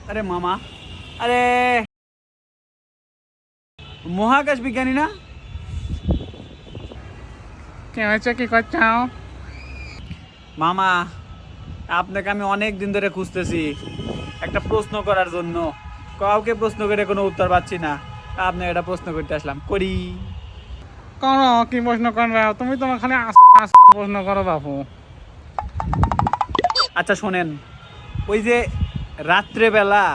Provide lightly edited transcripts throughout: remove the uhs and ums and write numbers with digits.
আরে মামা, আরে মহাকাশ বিজ্ঞানী না? কে হয়েছে, কি করছাও? মামা, আপনাকে আমি অনেক দিন ধরে খুঁজতেছি একটা প্রশ্ন করার জন্য। কাউকে প্রশ্ন করে কোনো উত্তর পাচ্ছি না। আপনাকে একটা প্রশ্ন করতে আসলাম, করি। করো, কি প্রশ্ন করবে? তুমি তোমার খালি প্রশ্ন করো বাপু। আচ্ছা শোনেন, ওই যে রাত্রেবেলা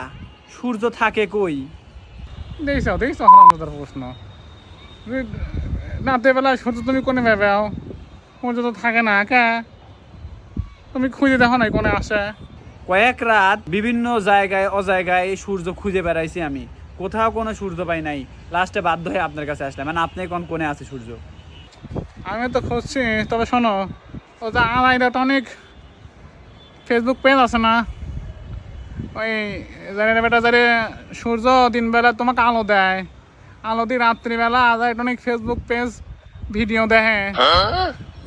সূর্য থাকে কই? দেখছো দেখছো হারামজাদার প্রশ্ন। রাতের বেলা সূর্য তুমি কোনে ভেবেও? সূর্য তো থাকে না কে? তুমি খুঁজে দেখো নাই কোনে আসে? কয়েক রাত বিভিন্ন জায়গায় অজায়গায় সূর্য খুঁজে বেড়াইছি আমি, কোথাও কোনো সূর্য পাই নাই। লাস্টে বাধ্য হয়ে আপনার কাছে আসলাম, মানে আপনি কোনে আছে সূর্য? আমি তো খুঁজছি, তবে শোনো, ও যে আলাইডাট অনেক ফেসবুক পেজ আছে না, ওই জানি বেটা যারে সূর্য দিনবেলা তোমাকে আলো দেয়, আলো দিয়ে রাত্রিবেলা অনেক ফেসবুক পেজ ভিডিও দেখে,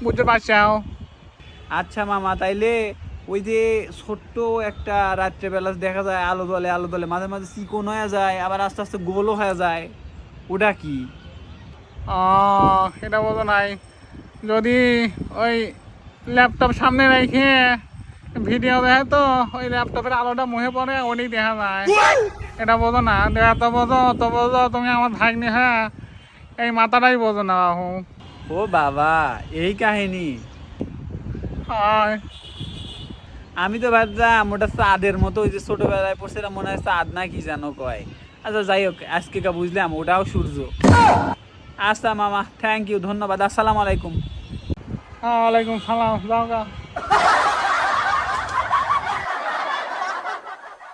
বুঝতে পারছাও? আচ্ছা মামা, তাইলে ওই যে ছোট্ট একটা রাত্রেবেলা দেখা যায় আলো দলে আলো দলে, মাঝে মাঝে চিকন হয়ে যায়, আবার আস্তে আস্তে গোলও হয়ে যায়, ওটা কি? এটা বোঝো নাই? যদি ওই ল্যাপটপ সামনে রেখে ভিডিও দেখে তো ওই ল্যাপটপের আলোটা মুহে পড়ে, ওটাই দেখা যায়। এটা বোঝো না? এত বোঝো, অত বোঝো তুমি আমার ভাগ্নি। হ্যাঁ, এই মাথাটাই বোঝো না বাহু। ও বাবা, এই কাহিনী? হয়। আমি তো ভাবছিলাম ওটা চাঁদের মতো, ওই যে ছোটবেলায় পড়ছিলাম মনে হয় চাঁদ না কি জানো কয়। আচ্ছা যাই হোক, আজকে বুঝলাম ওটাও সূর্য। আচ্ছা মামা, থ্যাংক ইউ, ধন্যবাদ, আসসালামু আলাইকুম। ওয়ালাইকুম সালাম, যাও গা।